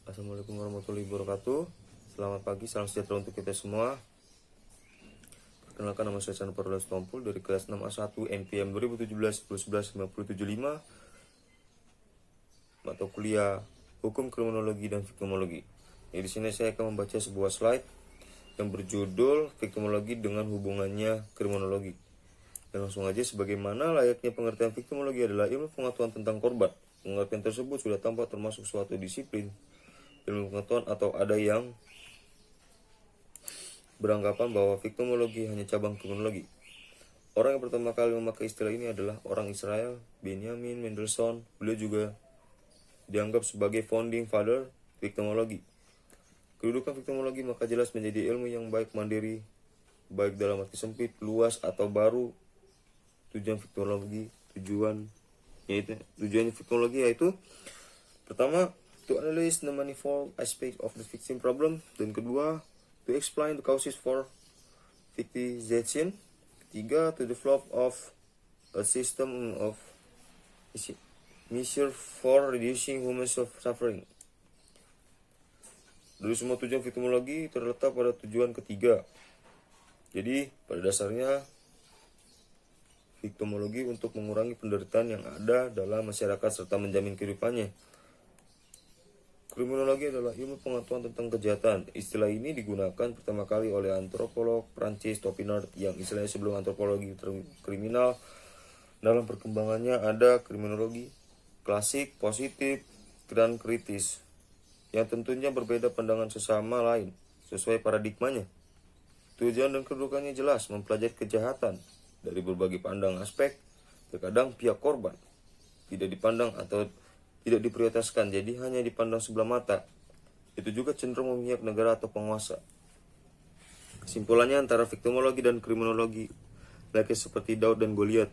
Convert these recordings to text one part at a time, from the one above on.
Assalamualaikum warahmatullahi wabarakatuh. Selamat pagi, salam sejahtera untuk kita semua. Perkenalkan, nama saya Chandra Parulus Tompul dari kelas 6A1 NPM 2017-11-975 mata kuliah Hukum Kriminologi dan Viktimologi. Di sini saya akan membaca sebuah slide yang berjudul Viktimologi dengan hubungannya kriminologi. Dan langsung aja, sebagaimana layaknya pengertian viktimologi adalah ilmu pengetahuan tentang korban. Pengertian tersebut sudah tampak termasuk suatu disiplin ilmu pengetahuan, atau ada yang beranggapan bahwa viktimologi hanya cabang kriminologi. Orang yang pertama kali memakai istilah ini adalah orang Israel, Benjamin Mendelssohn. Beliau juga dianggap sebagai founding father viktimologi. Kedudukan viktimologi maka jelas menjadi ilmu yang baik mandiri, baik dalam arti sempit, luas, atau baru. Tujuan viktimologi yaitu pertama, to analyze the manifold aspects of the victim problem. Dan kedua, to explain the causes for victimization. Ketiga, to develop of a system of measure for reducing human suffering. Dari semua tujuan viktimologi terletak pada tujuan ketiga. Jadi pada dasarnya viktimologi untuk mengurangi penderitaan yang ada dalam masyarakat serta menjamin kehidupannya. Kriminologi adalah ilmu pengetahuan tentang kejahatan. Istilah ini digunakan pertama kali oleh antropolog Prancis Topinard, yang istilahnya sebelum antropologi kriminal. Dalam perkembangannya ada kriminologi klasik, positif, dan kritis, yang tentunya berbeda pandangan sesama lain sesuai paradigmanya. Tujuan dan kedudukannya jelas, mempelajari kejahatan dari berbagai pandang aspek. Terkadang pihak korban tidak dipandang atau tidak diprioritaskan, jadi hanya dipandang sebelah mata. Itu juga cenderung memihak negara atau penguasa. Kesimpulannya, antara viktimologi dan kriminologi layaknya seperti Daud dan Goliat,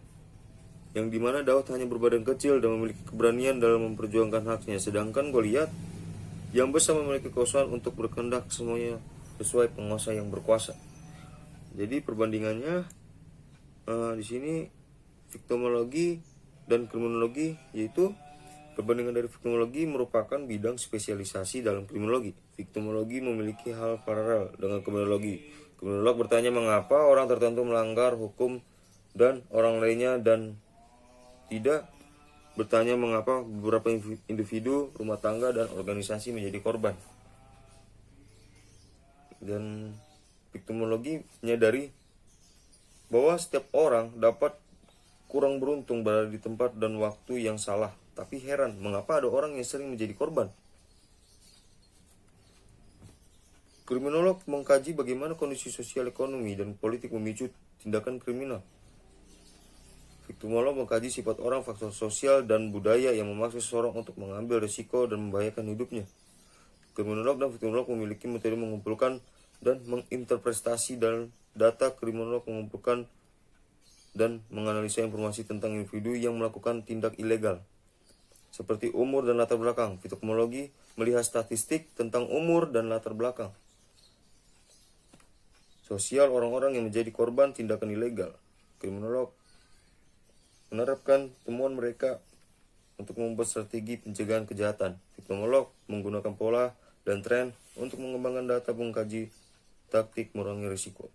yang dimana Daud hanya berbadan kecil dan memiliki keberanian dalam memperjuangkan haknya, sedangkan Goliat yang besar memiliki kekuasaan untuk berkehendak semuanya sesuai penguasa yang berkuasa. Jadi perbandingannya di sini viktimologi dan kriminologi, yaitu perbandingan dari viktimologi merupakan bidang spesialisasi dalam kriminologi. Viktimologi memiliki hal paralel dengan kriminologi. Kriminolog bertanya mengapa orang tertentu melanggar hukum dan orang lainnya, dan tidak bertanya mengapa beberapa individu, rumah tangga, dan organisasi menjadi korban. Dan viktimologi menyadari bahwa setiap orang dapat kurang beruntung berada di tempat dan waktu yang salah. Tapi heran, mengapa ada orang yang sering menjadi korban? Kriminolog mengkaji bagaimana kondisi sosial, ekonomi, dan politik memicu tindakan kriminal. Viktimolog mengkaji sifat orang, faktor sosial, dan budaya yang memaksa seseorang untuk mengambil risiko dan membahayakan hidupnya. Kriminolog dan viktimolog memiliki metode mengumpulkan dan menginterpretasi data. Kriminolog mengumpulkan dan menganalisa informasi tentang individu yang melakukan tindak ilegal, seperti umur dan latar belakang. Viktimologi melihat statistik tentang umur dan latar belakang sosial orang-orang yang menjadi korban tindakan ilegal. Kriminolog menerapkan temuan mereka untuk membuat strategi pencegahan kejahatan. Viktimolog menggunakan pola dan tren untuk mengembangkan data, mengkaji taktik mengurangi risiko.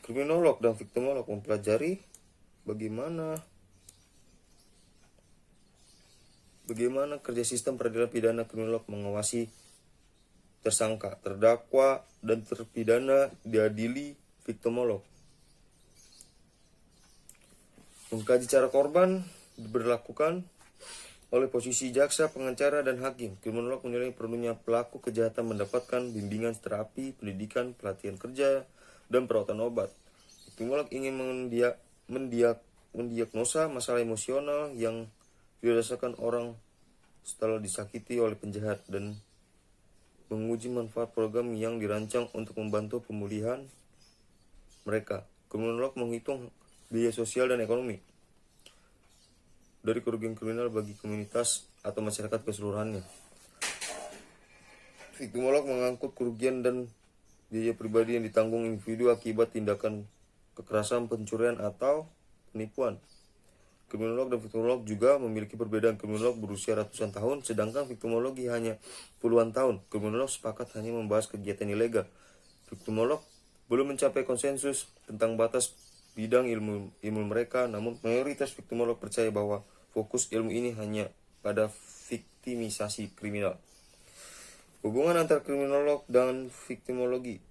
Kriminolog dan viktimolog mempelajari bagaimana kerja sistem peradilan pidana. Kriminolog mengawasi tersangka, terdakwa, dan terpidana diadili. Viktimolog mengkaji cara korban diberlakukan oleh posisi jaksa, pengacara, dan hakim. Kriminolog menilai perlunya pelaku kejahatan mendapatkan bimbingan terapi, pendidikan, pelatihan kerja, dan perawatan obat. Viktimolog ingin mendiagnosa masalah emosional yang dirasakan orang setelah disakiti oleh penjahat, dan menguji manfaat program yang dirancang untuk membantu pemulihan mereka. Kriminolog menghitung biaya sosial dan ekonomi dari kerugian kriminal bagi komunitas atau masyarakat keseluruhannya. Viktimolog mengangkut kerugian dan biaya pribadi yang ditanggung individu akibat tindakan kekerasan, pencurian, atau penipuan. kriminolog dan viktimolog juga memiliki perbedaan. Kriminolog berusia ratusan tahun, sedangkan viktimologi hanya puluhan tahun. Kriminolog sepakat hanya membahas kegiatan ilegal. Viktimolog belum mencapai konsensus tentang batas bidang ilmu mereka, namun mayoritas viktimolog percaya bahwa fokus ilmu ini hanya pada viktimisasi kriminal. Hubungan antara kriminolog dan viktimologi.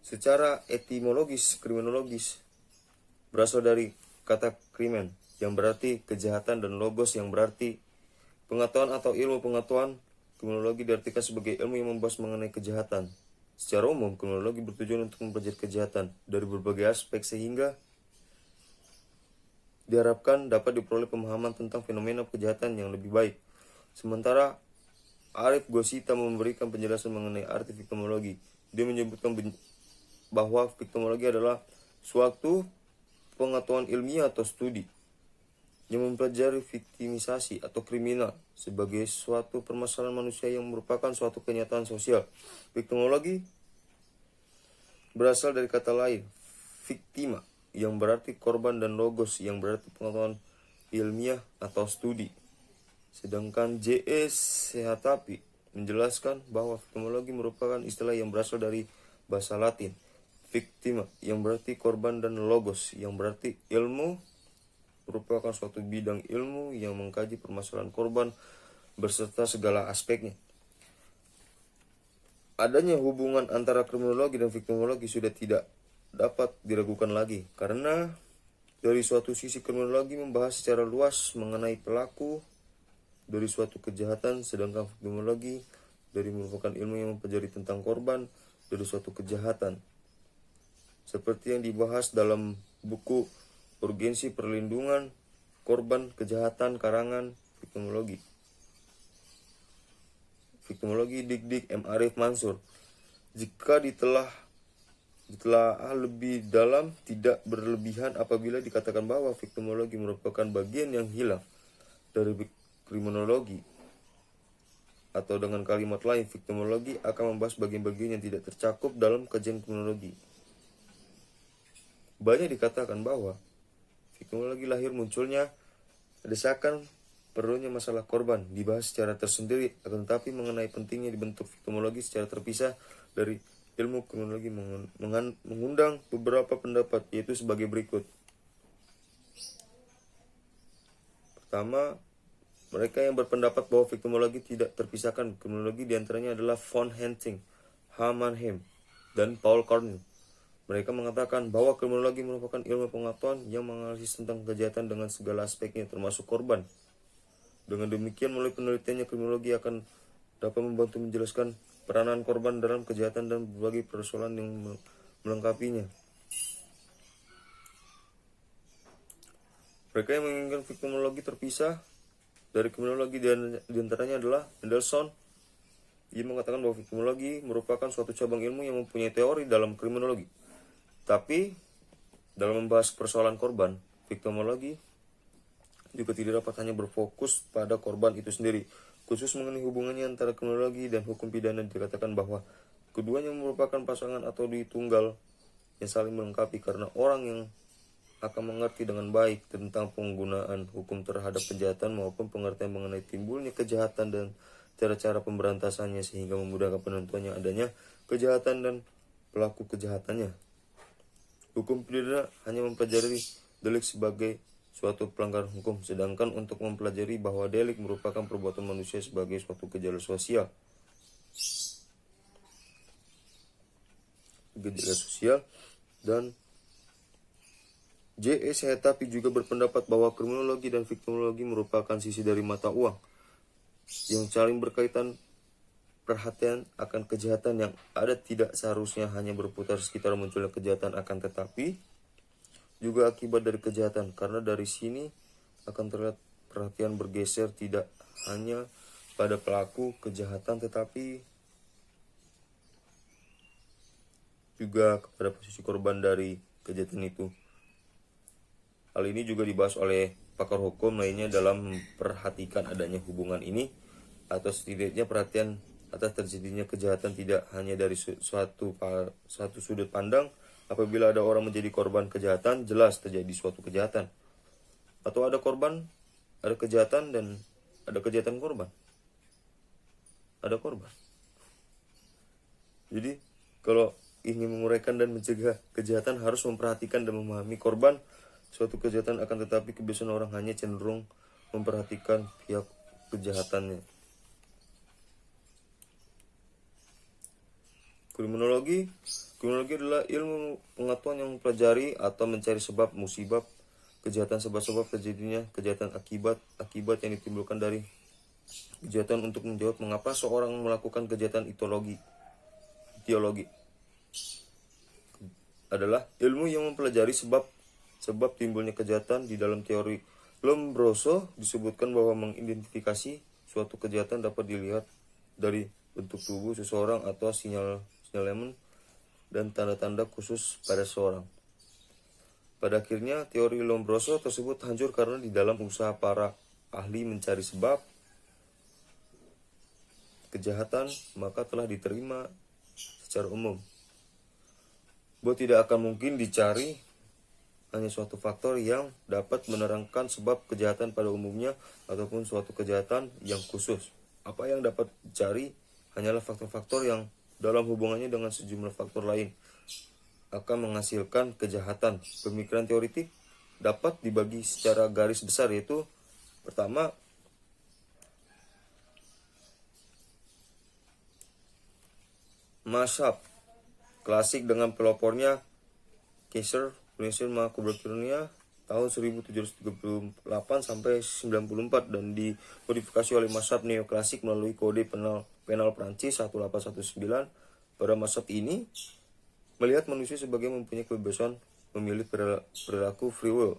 Secara etimologis, kriminologis berasal dari kata krimen yang berarti kejahatan dan logos yang berarti pengetahuan atau ilmu pengetahuan. Kriminologi diartikan sebagai ilmu yang membahas mengenai kejahatan. Secara umum, kriminologi bertujuan untuk mempelajari kejahatan dari berbagai aspek sehingga diharapkan dapat diperoleh pemahaman tentang fenomena kejahatan yang lebih baik. Sementara Arif Gosita memberikan penjelasan mengenai arti viktimologi. Dia menyebutkan bahwa viktimologi adalah suatu pengetahuan ilmiah atau studi yang mempelajari viktimisasi atau kriminal sebagai suatu permasalahan manusia yang merupakan suatu kenyataan sosial. Viktimologi berasal dari kata lain, victima, yang berarti korban, dan logos yang berarti pengetahuan ilmiah atau studi. Sedangkan J.E. Sehatapi menjelaskan bahwa viktimologi merupakan istilah yang berasal dari bahasa Latin, victima, yang berarti korban, dan logos, yang berarti ilmu, merupakan suatu bidang ilmu yang mengkaji permasalahan korban beserta segala aspeknya. Adanya hubungan antara kriminologi dan viktimologi sudah tidak dapat diragukan lagi, karena dari suatu sisi kriminologi membahas secara luas mengenai pelaku dari suatu kejahatan, sedangkan viktimologi dari merupakan ilmu yang mempelajari tentang korban dari suatu kejahatan. Seperti yang dibahas dalam buku Urgensi Perlindungan Korban Kejahatan karangan Viktimologi. Viktimologi Dik M. Arif Mansur. Jika ditelaah lebih dalam, tidak berlebihan apabila dikatakan bahwa viktimologi merupakan bagian yang hilang dari kriminologi. Atau dengan kalimat lain, viktimologi akan membahas bagian-bagian yang tidak tercakup dalam kajian kriminologi. Banyak dikatakan bahwa viktimologi lahir munculnya desakan perlunya masalah korban dibahas secara tersendiri, akan tetapi mengenai pentingnya dibentuk viktimologi secara terpisah dari ilmu kriminologi mengundang beberapa pendapat, yaitu sebagai berikut. Pertama, mereka yang berpendapat bahwa viktimologi tidak terpisahkan kriminologi diantaranya adalah von Henting, H. Mannheim, dan Paul Korn. Mereka mengatakan bahwa kriminologi merupakan ilmu pengetahuan yang menganalisis tentang kejahatan dengan segala aspeknya, termasuk korban. Dengan demikian, melalui penelitiannya, kriminologi akan dapat membantu menjelaskan peranan korban dalam kejahatan dan berbagai persoalan yang melengkapinya. Mereka yang menginginkan viktimologi terpisah dari kriminologi diantaranya adalah Mendelssohn. Ia mengatakan bahwa viktimologi merupakan suatu cabang ilmu yang mempunyai teori dalam kriminologi. Tapi dalam membahas persoalan korban, viktimologi juga tidak dapat hanya berfokus pada korban itu sendiri. Khusus mengenai hubungannya antara kriminologi dan hukum pidana, dikatakan bahwa keduanya merupakan pasangan atau ditunggal yang saling melengkapi, karena orang yang akan mengerti dengan baik tentang penggunaan hukum terhadap kejahatan maupun pengertian mengenai timbulnya kejahatan dan cara-cara pemberantasannya, sehingga memudahkan penentuannya adanya kejahatan dan pelaku kejahatannya. Hukum pidana hanya mempelajari delik sebagai suatu pelanggaran hukum, sedangkan untuk mempelajari bahwa delik merupakan perbuatan manusia sebagai suatu gejala sosial. Dan J.E. Sehatapi juga berpendapat bahwa kriminologi dan viktimologi merupakan sisi dari mata uang yang saling berkaitan. Perhatian akan kejahatan yang ada tidak seharusnya hanya berputar sekitar munculnya kejahatan, akan tetapi juga akibat dari kejahatan, karena dari sini akan terlihat perhatian bergeser tidak hanya pada pelaku kejahatan tetapi juga kepada posisi korban dari kejahatan itu. Hal ini juga dibahas oleh pakar hukum lainnya dalam memperhatikan adanya hubungan ini, atau setidaknya perhatian atas terjadinya kejahatan tidak hanya dari suatu sudut pandang, Apabila ada orang menjadi korban kejahatan, jelas terjadi suatu kejahatan. Atau ada korban, ada kejahatan, dan ada kejahatan korban. Ada korban. Jadi, kalau ingin menguraikan dan mencegah kejahatan harus memperhatikan dan memahami korban suatu kejahatan, akan tetapi kebiasaan orang hanya cenderung memperhatikan pihak kejahatannya. Kriminologi adalah ilmu pengetahuan yang mempelajari atau mencari sebab musibah kejahatan, sebab-sebab terjadinya kejahatan, akibat yang ditimbulkan dari kejahatan untuk menjawab mengapa seorang melakukan kejahatan. Teologi adalah ilmu yang mempelajari sebab timbulnya kejahatan. Di dalam teori Lombroso disebutkan bahwa mengidentifikasi suatu kejahatan dapat dilihat dari bentuk tubuh seseorang atau sinyalemen dan tanda-tanda khusus pada seseorang. Pada akhirnya teori Lombroso tersebut hancur karena di dalam usaha para ahli mencari sebab kejahatan, maka telah diterima secara umum bahwa tidak akan mungkin dicari hanya suatu faktor yang dapat menerangkan sebab kejahatan pada umumnya ataupun suatu kejahatan yang khusus. Apa yang dapat dicari hanyalah faktor-faktor yang dalam hubungannya dengan sejumlah faktor lain akan menghasilkan kejahatan. Pemikiran teoritik dapat dibagi secara garis besar, yaitu pertama, mazhab klasik dengan pelopornya Kaiser Wilhelm Marco-Brownia tahun 1738 sampai 94 dan dimodifikasi oleh mazhab neoklasik melalui kode penal Prancis 1819. Pada mazhab ini melihat manusia sebagai mempunyai kebebasan memilih perilaku free will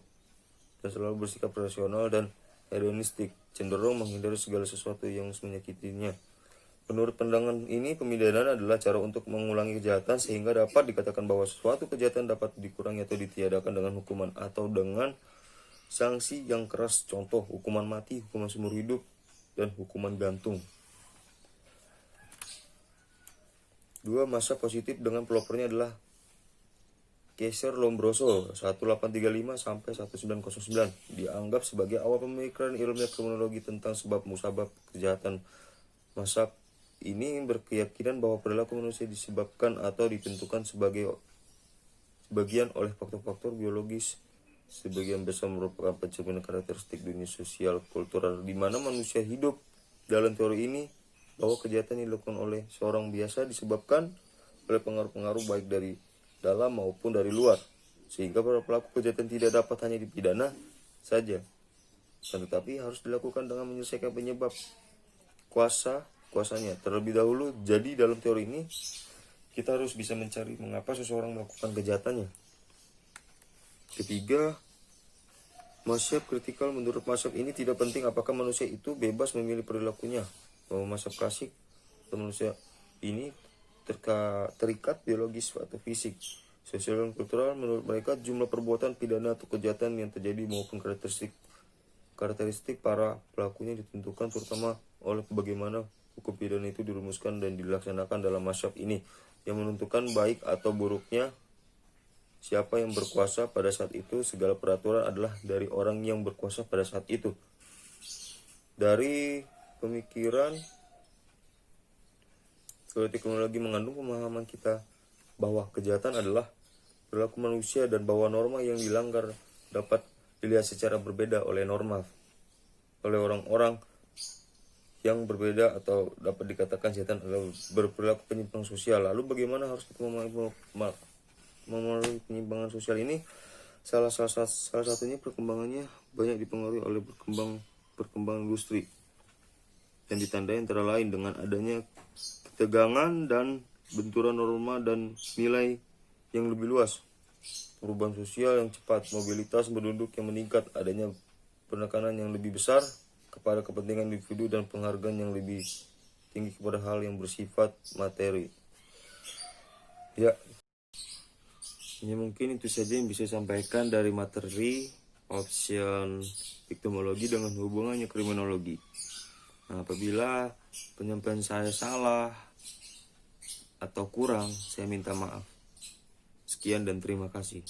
dan selalu bersikap rasional dan hedonistik, cenderung menghindari segala sesuatu yang menyakitinya. Menurut pandangan ini, pemidanan adalah cara untuk mengulangi kejahatan sehingga dapat dikatakan bahwa suatu kejahatan dapat dikurangi atau ditiadakan dengan hukuman atau dengan sanksi yang keras, contoh hukuman mati, hukuman seumur hidup, dan hukuman gantung. 2. Masa positif dengan pelopornya adalah Kaiser Lombroso 1835 sampai 1909, dianggap sebagai awal pemikiran ilmiah kriminologi tentang sebab musabab kejahatan. Masa ini berkeyakinan bahwa perilaku manusia disebabkan atau ditentukan sebagian oleh faktor-faktor biologis, sebagian besar merupakan pencerminan karakteristik dunia sosial kultural di mana manusia hidup. Dalam teori ini, bahwa kejahatan yang dilakukan oleh seorang biasa disebabkan oleh pengaruh-pengaruh baik dari dalam maupun dari luar, sehingga para pelaku kejahatan tidak dapat hanya dipidana saja, tetapi harus dilakukan dengan menyelesaikan penyebab kuasanya terlebih dahulu. Jadi dalam teori ini kita harus bisa mencari mengapa seseorang melakukan kejahatannya. Ketiga, mazhab kritikal. Menurut mazhab ini tidak penting apakah manusia itu bebas memilih perilakunya, bahwa mazhab klasik atau manusia ini terikat biologis atau fisik, sosial dan kultural. Menurut mereka jumlah perbuatan pidana atau kejahatan yang terjadi maupun karakteristik para pelakunya ditentukan terutama oleh bagaimana hukum pidana itu dirumuskan dan dilaksanakan. Dalam mazhab ini yang menentukan baik atau buruknya siapa yang berkuasa pada saat itu, segala peraturan adalah dari orang yang berkuasa pada saat itu. Dari pemikiran teori kriminologi mengandung pemahaman kita bahwa kejahatan adalah perilaku manusia dan bahwa norma yang dilanggar dapat dilihat secara berbeda oleh orang-orang yang berbeda, atau dapat dikatakan kejahatan adalah berperilaku penyimpangan sosial. Lalu bagaimana harus kita memenuhi penyimpangan sosial ini? Salah satunya perkembangannya banyak dipengaruhi oleh perkembangan industri yang ditandai antara lain dengan adanya ketegangan dan benturan norma dan nilai yang lebih luas, perubahan sosial yang cepat, mobilitas penduduk yang meningkat, adanya penekanan yang lebih besar kepada kepentingan individu dan penghargaan yang lebih tinggi kepada hal yang bersifat materi. Ya, ini mungkin itu saja yang bisa sampaikan dari materi option victimologi dengan hubungannya kriminologi. Nah, apabila penyampaian saya salah atau kurang, saya minta maaf. Sekian dan terima kasih.